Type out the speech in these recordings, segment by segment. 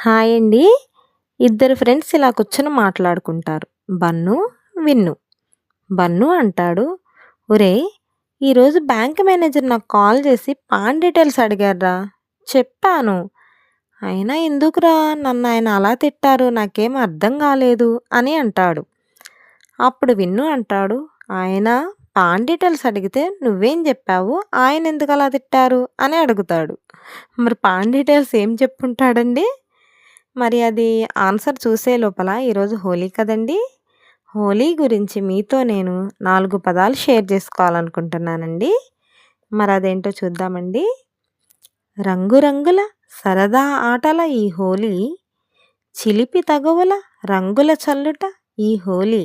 Hi అండి. ఇద్దరు friends ఇలా కూర్చొని మాట్లాడుకుంటారు. బన్ను, విన్ను. బన్ను అంటాడు, ఒరేయ్! ఈరోజు బ్యాంక్ మేనేజర్ నాకు కాల్ చేసి పాన్ డీటెయిల్స్ అడిగార్రా. చెప్పాను. అయినా ఎందుకురా నన్నాయన అలా తిట్టారు నాకేం అర్థం కాలేదు అని అంటాడు. అప్పుడు విన్ను అంటాడు, ఆయన పాన్ డీటెయిల్స్ అడిగితే నువ్వేం చెప్పావు? ఆయన ఎందుకు అలా తిట్టారు అని అడుగుతాడు. మరి పాన్ డీటెయిల్స్ ఏం చెప్పుంటాడండి? మరి అది ఆన్సర్ చూసే లోపల ఈరోజు హోలీ కదండీ! హోలీ గురించి మీతో నేను 4 పదాలు షేర్ చేసుకోవాలనుకుంటున్నానండి. మరదేంటో చూద్దామండి. రంగురంగుల సరదా ఆటల ఈ హోలీ, చిలిపి తగువుల రంగుల చల్లుట ఈ హోలీ,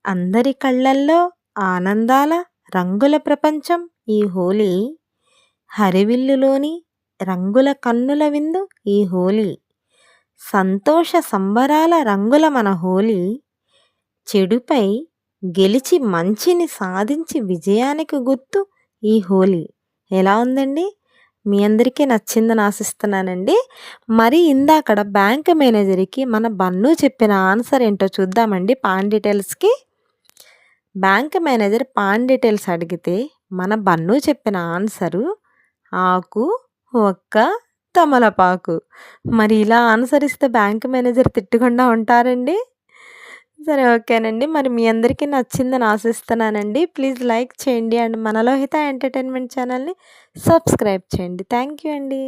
అందరి కళ్ళల్లో ఆనందాల రంగుల ప్రపంచం ఈ హోలీ, హరివిల్లులోని రంగుల కన్నుల విందు ఈ హోలీ, సంతోష సంబరాల రంగుల మన హోలీ, చెడుపై గెలిచి మంచిని సాధించి విజయానికి గుర్తు ఈ హోలీ. ఎలా ఉందండి? మీ అందరికీ నచ్చిందని ఆశిస్తున్నానండి. మరి ఇందాకడ బ్యాంక్ మేనేజర్‌కి మన బన్ను చెప్పిన ఆన్సర్ ఏంటో చూద్దామండి పాన్ డీటెయిల్స్‌కి. బ్యాంక్ మేనేజర్ పాన్ డీటెయిల్స్ అడిగితే మన బన్ను చెప్పిన ఆన్సరు ఆకు, ఒక్క, తమలపాకు. మరి ఇలా ఆన్సర్ ఇస్తే బ్యాంక్ మేనేజర్ తిట్టకుండా ఉంటారండి? సరే ఓకేనండి. మరి మీ అందరికీ నచ్చిందని ఆశిస్తున్నానండి. ప్లీజ్ లైక్ చేయండి అండ్ మన లోహిత ఎంటర్‌టైన్‌మెంట్ ఛానల్‌ని సబ్స్క్రైబ్ చేయండి. థ్యాంక్ యూ అండి.